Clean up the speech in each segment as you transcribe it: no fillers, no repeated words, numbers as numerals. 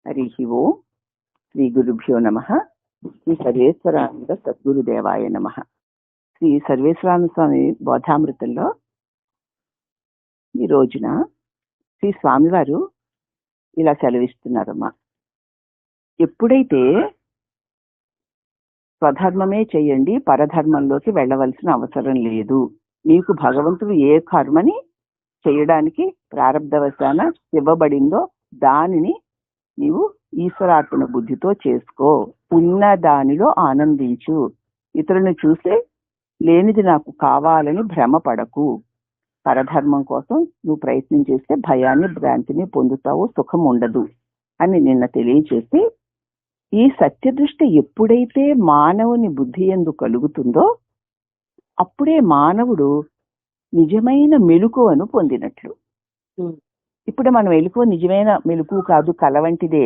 హరి ఓం. శ్రీ గురుభ్యో నమః. శ్రీ సర్వేశ్వరానంద సద్గురుదేవాయ నమః. శ్రీ సర్వేశ్వరానంద స్వామి బోధామృతంలో ఈ రోజున శ్రీ స్వామివారు ఇలా సెలవిస్తున్నారమ్మా. ఎప్పుడైతే స్వధర్మమే చేయండి, పరధర్మంలోకి వెళ్ళవలసిన అవసరం లేదు, మీకు భగవంతుడు ఏ కర్మని చేయడానికి ప్రారబ్ధవశాన ఇవ్వబడిందో దానిని నీవు ఈశ్వరార్పణ బుద్ధితో చేసుకో, ఉన్న దానిలో ఆనందించు, ఇతరులను చూసే లేనిది నాకు కావాలని భ్రమపడకు, పరధర్మం కోసం నువ్వు ప్రయత్నం చేస్తే భయాన్ని భ్రాంతిని పొందుతావు, సుఖం ఉండదు అని నిన్న తెలియచేసి, ఈ సత్యదృష్టి ఎప్పుడైతే మానవుని బుద్ధి యందు కలుగుతుందో అప్పుడే మానవుడు నిజమైన మెలకువను పొందినట్లు. ఇప్పుడు మన మెలకువ నిజమైన మెలకువ కాదు, కల వంటిదే.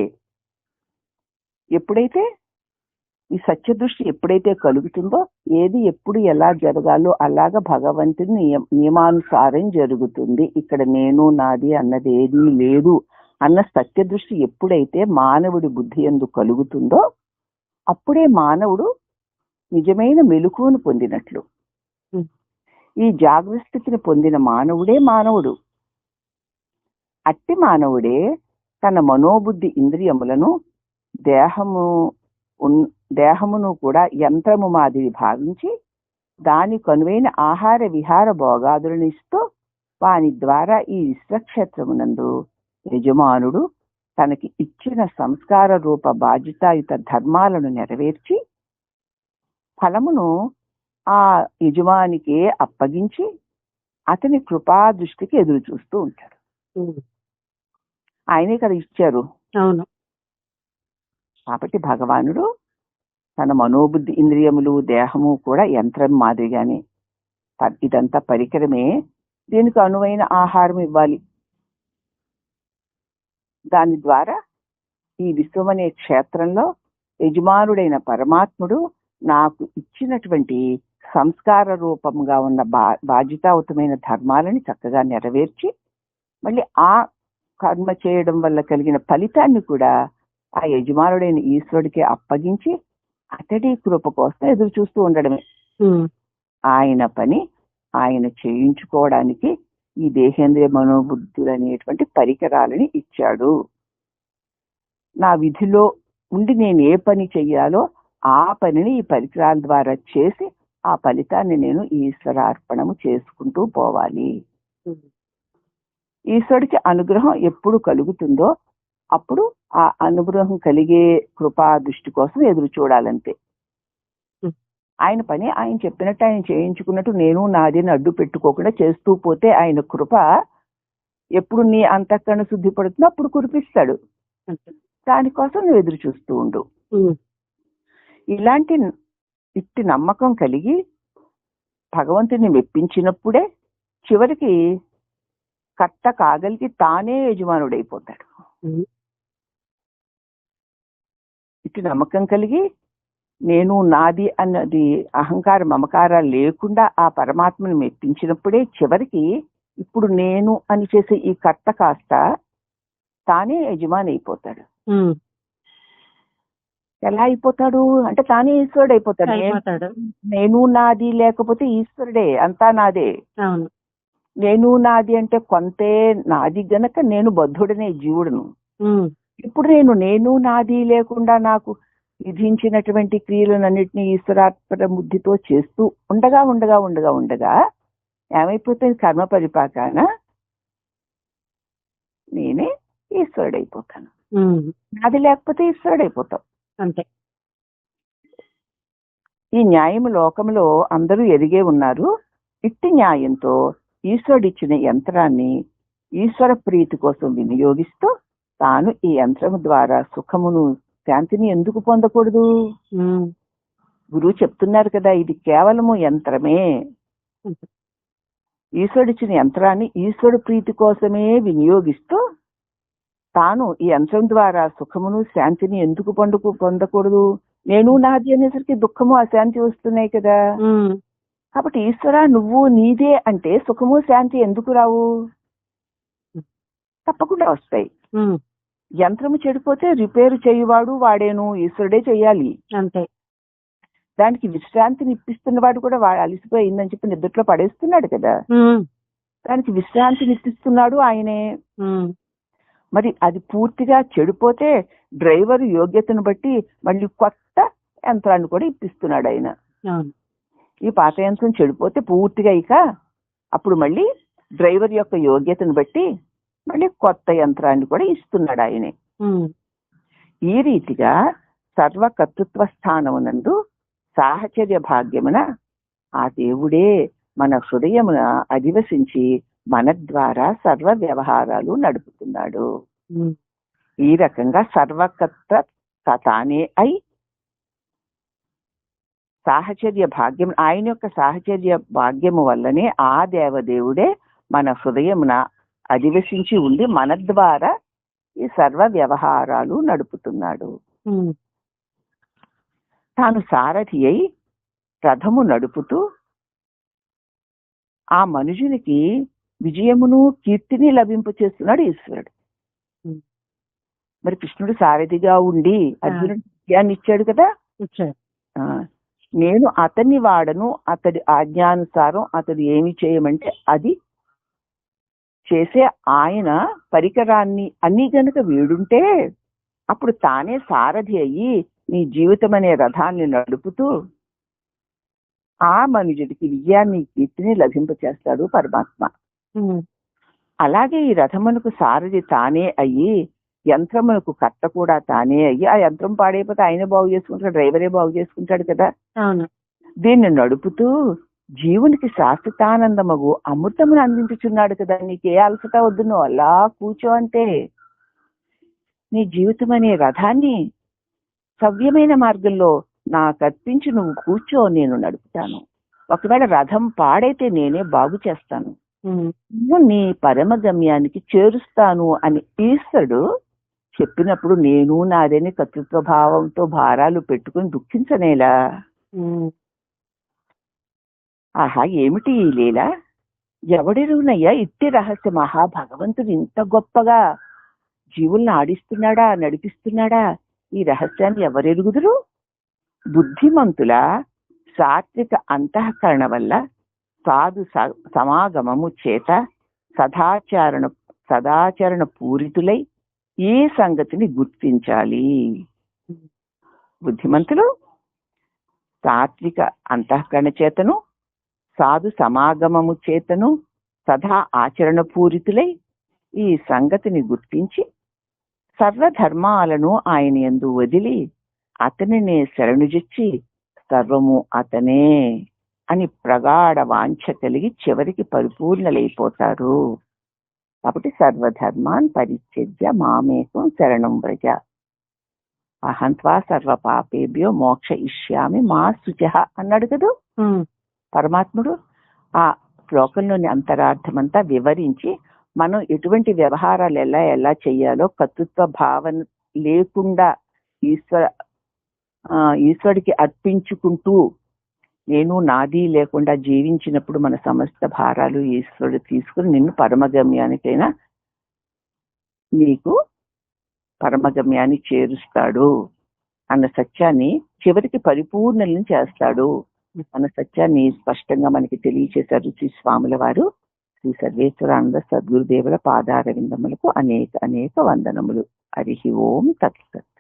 ఎప్పుడైతే ఈ సత్యదృష్టి ఎప్పుడైతే కలుగుతుందో ఏది ఎప్పుడు ఎలా జరగాలో అలాగా భగవంతుని నియమానుసారం జరుగుతుంది. ఇక్కడ నేను నాది అన్నది ఏదీ లేదు అన్న సత్యదృష్టి ఎప్పుడైతే మానవుడి బుద్ధి యందు కలుగుతుందో అప్పుడే మానవుడు నిజమైన మెలకువను పొందినట్లు. ఈ జాగ్రత్త స్థితిని పొందిన మానవుడే మానవుడు. అట్టి మానవుడే తన మనోబుద్ధి ఇంద్రియములను దేహమును కూడా యంత్రము మాదిరి భావించి దాని కనువైన ఆహార విహార భోగాదులను ఇస్తూ వాని ద్వారా ఈ విశ్వక్షేత్రమునందు యజమానుడు తనకి ఇచ్చిన సంస్కార రూప బాధ్యతాయుత ధర్మాలను నెరవేర్చి ఫలమును ఆ యజమానికి అప్పగించి అతని కృపా దృష్టికి ఎదురు చూస్తూ ఉంటాడు. ఆయనే కదా ఇచ్చారు. అవును. కాబట్టి భగవానుడు తన మనోబుద్ధి ఇంద్రియములు దేహము కూడా యంత్రం మాదిరిగానే, ఇదంతా పరికరమే, దీనికి అనువైన ఆహారం ఇవ్వాలి. దాని ద్వారా ఈ విశ్వమనే క్షేత్రంలో యజమానుడైన పరమాత్ముడు నాకు ఇచ్చినటువంటి సంస్కార రూపంగా ఉన్న బాధ్యతాయుతమైన ధర్మాలని చక్కగా నెరవేర్చి మళ్ళీ ఆ కర్మ చేయడం వల్ల కలిగిన ఫలితాన్ని కూడా ఆ యజమానుడైన ఈశ్వరుడికి అప్పగించి అతడి కృప కోసం ఎదురు చూస్తూ ఉండడమే. ఆయన పని ఆయన చేయించుకోవడానికి ఈ దేహేంద్రియ మనోబుద్ధులు అనేటువంటి పరికరాలని ఇచ్చాడు. నా విధిలో ఉండి నేను ఏ పని చెయ్యాలో ఆ పనిని ఈ పరికరాల ద్వారా చేసి ఆ ఫలితాన్ని నేను ఈశ్వరార్పణము చేసుకుంటూ పోవాలి. ఈశ్వరుడికి అనుగ్రహం ఎప్పుడు కలుగుతుందో అప్పుడు ఆ అనుగ్రహం కలిగే కృపా దృష్టి కోసం ఎదురు చూడాలంతే. ఆయన పని ఆయన చెప్పినట్టు ఆయన చేయించుకున్నట్టు నేను నాదిని అడ్డు పెట్టుకోకుండా చేస్తూ పోతే ఆయన కృప ఎప్పుడు నీ అంతఃకరణ శుద్ధి పడుతుందో అప్పుడు కురిపిస్తాడు. దానికోసం నువ్వు ఎదురు చూస్తూ ఉండు. ఇట్టి నమ్మకం కలిగి భగవంతుని మెప్పించినప్పుడే చివరికి కర్త కాగలిగి తానే యజమానుడైపోతాడు. ఇట్టి నమ్మకం కలిగి నేను నాది అన్నది అహంకార మమకారాలు లేకుండా ఆ పరమాత్మని మెప్పించినప్పుడే చివరికి ఇప్పుడు నేను అని చేసే ఈ కర్త కాస్త తానే యజమాని అయిపోతాడు. ఎలా అయిపోతాడు అంటే తానే ఈశ్వరుడు అయిపోతాడు. నేను నాది లేకపోతే ఈశ్వరుడే, అంతా నాదే. నేను నాది అంటే కొంతే నాది గనక నేను బద్ధుడనే జీవుడును. ఇప్పుడు నేను నాది లేకుండా నాకు విధించినటువంటి క్రియలన్నింటినీ ఈశ్వరార్పణ బుద్ధితో చేస్తూ ఉండగా ఉండగా ఉండగా ఉండగా ఏమైపోతుంది, కర్మ పరిపాకాన నేనే ఈశ్వరుడైపోతాను. నాది లేకపోతే ఈశ్వరుడైపోతాం అంతే. ఈ న్యాయం లోకంలో అందరూ ఎరిగే ఉన్నారు. ఇట్టి న్యాయంతో ఈశ్వరుడిచ్చిన యంత్రాన్ని ఈశ్వర ప్రీతి కోసం వినియోగిస్తూ తాను ఈ యంత్రము ద్వారా సుఖమును శాంతిని ఎందుకు పొందకూడదు? గురువు చెప్తున్నారు కదా, ఇది కేవలము యంత్రమే. ఈశ్వరుడిచ్చిన యంత్రాన్ని ఈశ్వరుడు ప్రీతి కోసమే వినియోగిస్తూ తాను ఈ యంత్రం ద్వారా సుఖమును శాంతిని ఎందుకు పొందకూడదు? నేను నాది అనేసరికి దుఃఖము అశాంతి వస్తున్నాయి కదా. కాబట్టి ఈశ్వర నువ్వు నీదే అంటే సుఖము శాంతి ఎందుకు రావు? తప్పకుండా వస్తాయి. యంత్రము చెడిపోతే రిపేరు చేయువాడు వాడేను, ఈశ్వరుడే చెయ్యాలి. అంతే. దానికి విశ్రాంతిని ఇప్పిస్తున్నవాడు కూడా వాడు అలసిపోయిందని చెప్పి నిద్రలో పడేస్తున్నాడు కదా. దానికి విశ్రాంతిని ఇప్పిస్తున్నాడు ఆయనే. మరి అది పూర్తిగా చెడిపోతే డ్రైవర్ యోగ్యతను బట్టి మళ్ళీ కొత్త యంత్రాన్ని కూడా ఇప్పిస్తున్నాడు ఆయన. ఈ పాత యంత్రం చెడిపోతే పూర్తిగా ఇక అప్పుడు మళ్ళీ డ్రైవర్ యొక్క యోగ్యతను బట్టి మళ్ళీ కొత్త యంత్రాన్ని కూడా ఇస్తున్నాడు ఆయనే. ఈ రీతిగా సర్వకర్తృత్వ స్థానమునందు సాహచర్య భాగ్యమున ఆ దేవుడే మన హృదయమున అధివసించి మన ద్వారా సర్వ వ్యవహారాలు నడుపుతున్నాడు. ఈ రకంగా సర్వకర్త తానే అయి సాహచర్య భాగ్యం, ఆయన యొక్క సాహచర్య భాగ్యము వల్లనే ఆ దేవదేవుడే మన హృదయమున అధివసించి ఉండి మన ద్వారా ఈ సర్వ వ్యవహారాలు నడుపుతున్నాడు. తాను సారథి అయి రథము నడుపుతూ ఆ మనుషునికి విజయమును కీర్తిని లభింపు చేస్తున్నాడు ఈశ్వరుడు. మరి కృష్ణుడు సారథిగా ఉండి అర్జునుడు విజయాన్ని ఇచ్చాడు కదా. నేను అతన్ని వాడను, అతడి ఆజ్ఞానుసారం అతడు ఏమి చేయమంటే అది చేసే ఆయన పరికరాన్ని అన్ని గనుక వీడుంటే అప్పుడు తానే సారథి అయ్యి నీ జీవితం అనే రథాన్ని నడుపుతూ ఆ మనుషుడికి విజయాన్ని కీర్తిని లభింపచేస్తాడు పరమాత్మ. అలాగే ఈ రథమునకు సారథి తానే అయ్యి యంత్రమునకు కర్త కూడా తానే అయ్యి, ఆ యంత్రం పాడైపోతే ఆయనే బాగు చేసుకుంటాడు, డ్రైవరే బాగు చేసుకుంటాడు కదా. దీన్ని నడుపుతూ జీవునికి శాశ్వతానందమగు అమృతమును అందించుచున్నాడు కదా. నీకే అలసట వద్దు, నువ్వు అలా కూర్చో అంటే నీ జీవితం అనే రథాన్ని సవ్యమైన మార్గంలో నాకు అర్పించి నువ్వు కూర్చో, నేను నడుపుతాను. ఒకవేళ రథం పాడైతే నేనే బాగు చేస్తాను, నీ పరమ గమ్యానికి చేరుస్తాను అని ఈశ్వరుడు చెప్పినప్పుడు నేను నాదేని కర్తృత్వ భావంతో భారాలు పెట్టుకుని దుఃఖించనేలా. ఆహా, ఏమిటి ఈ లీల! ఎవడెరువునయ్యా ఇట్టి రహస్య మహాభగవంతుడు ఇంత గొప్పగా జీవుల్ని ఆడిస్తున్నాడా, నడిపిస్తున్నాడా? ఈ రహస్యాన్ని ఎవరెరుగుదురు? బుద్ధిమంతుల సాత్విక అంతఃకరణ వల్ల సాధు సమాగమము చేత సదాచరణ పూరితులై ఈ సంగతిని గుర్తించాలి. బుద్ధిమంతులు సాత్విక అంతఃకరణ చేతను సాధు సమాగమము చేతను సదా ఆచరణ పూరితులై ఈ సంగతిని గుర్తించి సర్వధర్మాలను ఆయన యందు వదిలి అతనినే శరణుజొచ్చి సర్వము అతనే అని ప్రగాఢ వాంఛ కలిగి చివరికి పరిపూర్ణలైపోతారు. కాబట్టి సర్వధర్మాన్ పరిత్యజ్య మామేకం శరణం వ్రజ అహంత్వా సర్వ పాపేభ్యో మోక్ష ఇష్యామి మా శుచః అన్నాడు కదా పరమాత్ముడు. ఆ శ్లోకంలోని అంతరార్థమంతా వివరించి మనం ఎటువంటి వ్యవహారాలు ఎలా చెయ్యాలో కర్తృత్వ భావన లేకుండా ఈశ్వరుడికి అర్పించుకుంటూ నేను నాది లేకుండా జీవించినప్పుడు మన సమస్త భారాలు ఈశ్వరుడు తీసుకుని నిన్ను పరమగమ్యానికైనా నీకు పరమగమ్యాన్ని చేరుస్తాడు అన్న సత్యాన్ని, చివరికి పరిపూర్ణలను చేస్తాడు అన్న సత్యాన్ని స్పష్టంగా మనకి తెలియచేశారు శ్రీ స్వాముల వారు. శ్రీ సర్వేశ్వరానంద సద్గురుదేవుల పాదార విందములకు అనేక వందనములు. హరి ఓం తత్సత్.